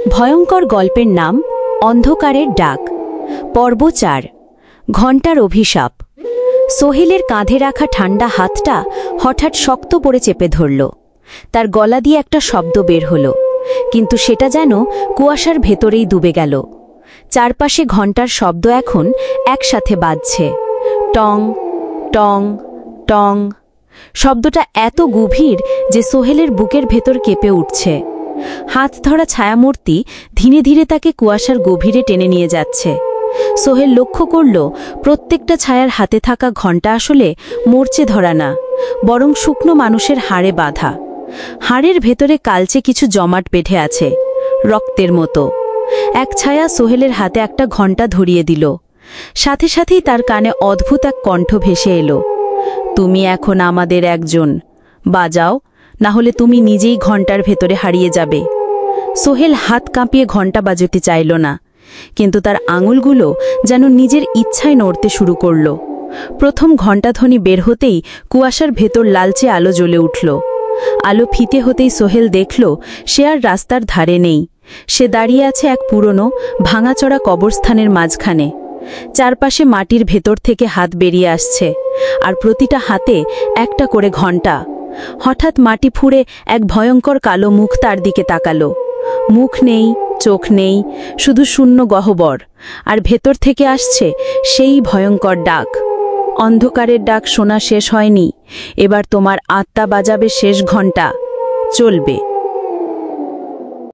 ভয়ঙ্কর গল্পের নাম অন্ধকারের ডাক। পর্ব ৪। ঘণ্টার অভিশাপ। সোহেলের কাঁধে রাখা ঠান্ডা হাতটা হঠাৎ শক্ত করে চেপে ধরল। তার গলা দিয়ে একটা শব্দ বের হলো, কিন্তু সেটা যেন কুয়াশার ভেতরেই ডুবে গেল। চারপাশে ঘণ্টার শব্দ এখন একসাথে বাজছে, টং টং টং। শব্দটা এত গভীর যে সোহেলের বুকের ভেতর কেঁপে উঠছে। হাত ধরা ছায়ামূর্তি ধীরে ধীরে তাকে কুয়াশার গভীরে টেনে নিয়ে যাচ্ছে। সোহেল লক্ষ্য করল, প্রত্যেকটা ছায়ার হাতে থাকা ঘণ্টা আসলে মরচে ধরা না, বরং শুকনো মানুষের হাড়ে বাঁধা। হাড়ের ভেতরে কালচে কিছু জমাট বেঁধে আছে, রক্তের মতো। এক ছায়া সোহেলের হাতে একটা ঘণ্টা ধরিয়ে দিল। সাথে সাথেই তার কানে অদ্ভুত এক কণ্ঠ ভেসে এলো, তুমি এখন আমাদের একজন, বাজাও, না হলে তুমি নিজেই ঘণ্টার ভেতরে হারিয়ে যাবে। সোহেল হাত কাঁপিয়ে ঘণ্টা বাজাতে চাইল না, কিন্তু তার আঙুলগুলো যেন নিজের ইচ্ছায় নড়তে শুরু করল। প্রথম ঘণ্টাধ্বনি বের হতেই কুয়াশার ভেতর লালচে আলো জ্বলে উঠল। আলো ফিতে হতেই সোহেল দেখল সে আর রাস্তার ধারে নেই। সে দাঁড়িয়ে আছে এক পুরনো ভাঙাচড়া কবরস্থানের মাঝখানে। চারপাশে মাটির ভেতর থেকে হাত বেরিয়ে আসছে, আর প্রতিটা হাতে একটা করে ঘণ্টা। হঠাৎ মাটি ফুঁড়ে এক ভয়ঙ্কর কালো মুখ তার দিকে তাকালো। মুখ নেই, চোখ নেই, শুধু শূন্য গহ্বর, আর ভেতর থেকে আসছে সেই ভয়ঙ্কর ডাক। অন্ধকারের ডাক শোনা শেষ হয়নি, এবার তোমার আত্মা বাজাবে শেষ ঘণ্টা। চলবে।